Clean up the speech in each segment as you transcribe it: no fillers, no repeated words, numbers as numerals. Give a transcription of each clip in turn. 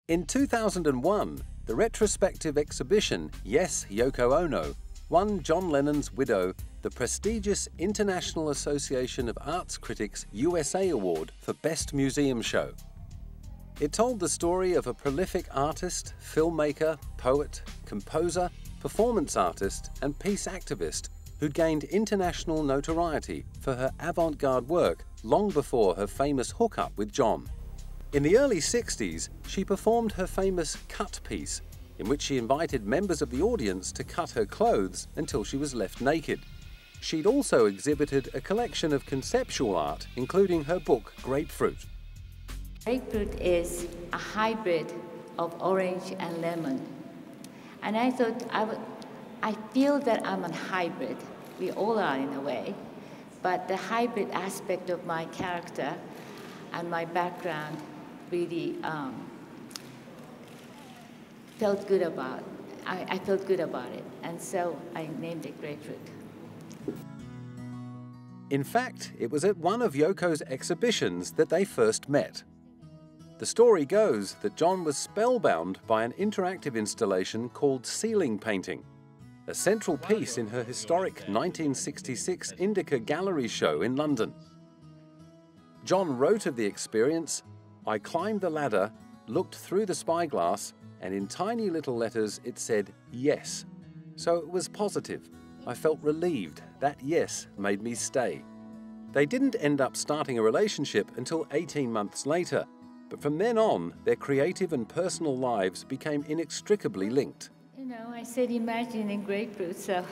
In 2001, the retrospective exhibition Yes, Yoko Ono won John Lennon's widow the prestigious International Association of Arts Critics USA Award for Best Museum Show. It told the story of a prolific artist, filmmaker, poet, composer, performance artist, and peace activist who'd gained international notoriety for her avant-garde work long before her famous hookup with John. In the early 60s, she performed her famous cut piece, in which she invited members of the audience to cut her clothes until she was left naked. She'd also exhibited a collection of conceptual art, including her book Grapefruit. Grapefruit is a hybrid of orange and lemon. And I thought, I feel that I'm a hybrid. We all are in a way. But the hybrid aspect of my character and my background really felt good about. I felt good about it. And so I named it Grapefruit. In fact, it was at one of Yoko's exhibitions that they first met. The story goes that John was spellbound by an interactive installation called Ceiling Painting, a central piece in her historic 1966 Indica Gallery show in London. John wrote of the experience, "I climbed the ladder, looked through the spyglass, and in tiny little letters it said, 'Yes.' So it was positive. I felt relieved. That yes made me stay." They didn't end up starting a relationship until 18 months later, but from then on, their creative and personal lives became inextricably linked. You know, I said imagine in Grapefruit, so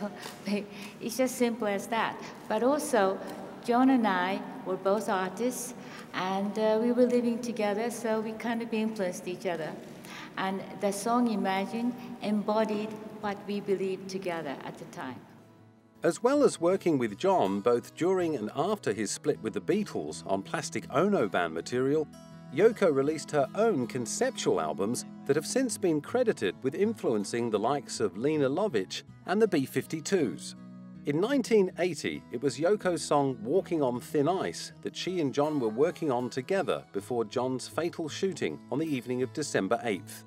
it's just simple as that. But also, John and I were both artists, and we were living together, so we kind of influenced each other. And the song Imagine embodied what we believed together at the time. As well as working with John both during and after his split with the Beatles on plastic Ono band material, Yoko released her own conceptual albums that have since been credited with influencing the likes of Lena Lovitch and the B-52s. In 1980, it was Yoko's song Walking on Thin Ice that she and John were working on together before John's fatal shooting on the evening of December 8th.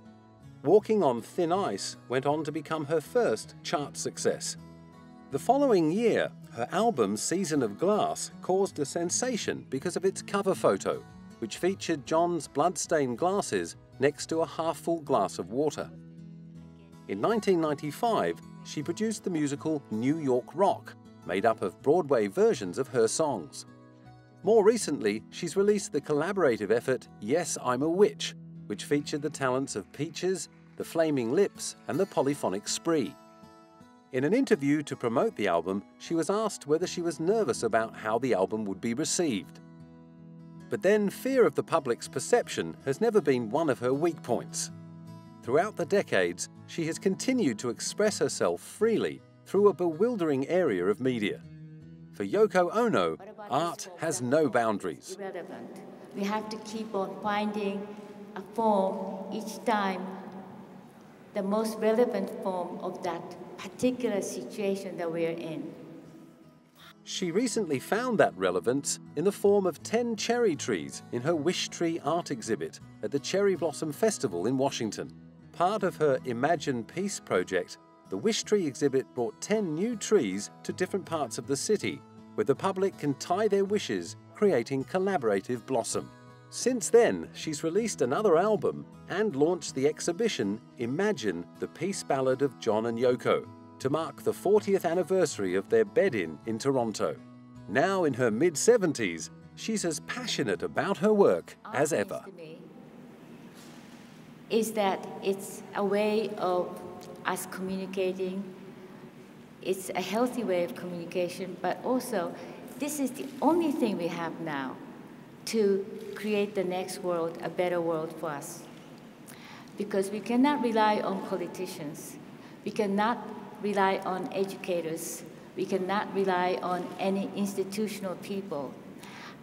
Walking on Thin Ice went on to become her first chart success. The following year, her album Season of Glass caused a sensation because of its cover photo, which featured John's blood-stained glasses next to a half-full glass of water. In 1995, she produced the musical New York Rock, made up of Broadway versions of her songs. More recently, she's released the collaborative effort Yes, I'm a Witch, which featured the talents of Peaches, the Flaming Lips, and the Polyphonic Spree. In an interview to promote the album, she was asked whether she was nervous about how the album would be received. But then fear of the public's perception has never been one of her weak points. Throughout the decades, she has continued to express herself freely through a bewildering area of media. For Yoko Ono, art has no boundaries. Irrelevant. We have to keep on finding a form each time, the most relevant form of that particular situation that we're in. She recently found that relevance in the form of 10 cherry trees in her Wish Tree art exhibit at the Cherry Blossom Festival in Washington. Part of her Imagine Peace project, the Wish Tree exhibit brought 10 new trees to different parts of the city, where the public can tie their wishes, creating collaborative blossom. Since then, she's released another album and launched the exhibition Imagine, the Peace Ballad of John and Yoko, to mark the 40th anniversary of their bed-in Toronto. Now in her mid-70s, she's as passionate about her work as ever. To me is that it's a way of us communicating. It's a healthy way of communication, but also this is the only thing we have now to create the next world, a better world for us. Because we cannot rely on politicians. We cannot rely on educators. We cannot rely on any institutional people.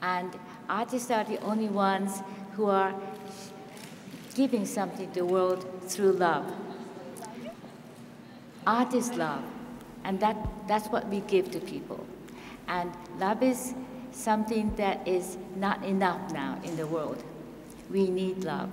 And artists are the only ones who are giving something to the world through love. Art is love, and that's what we give to people. And love is something that is not enough now in the world. We need love.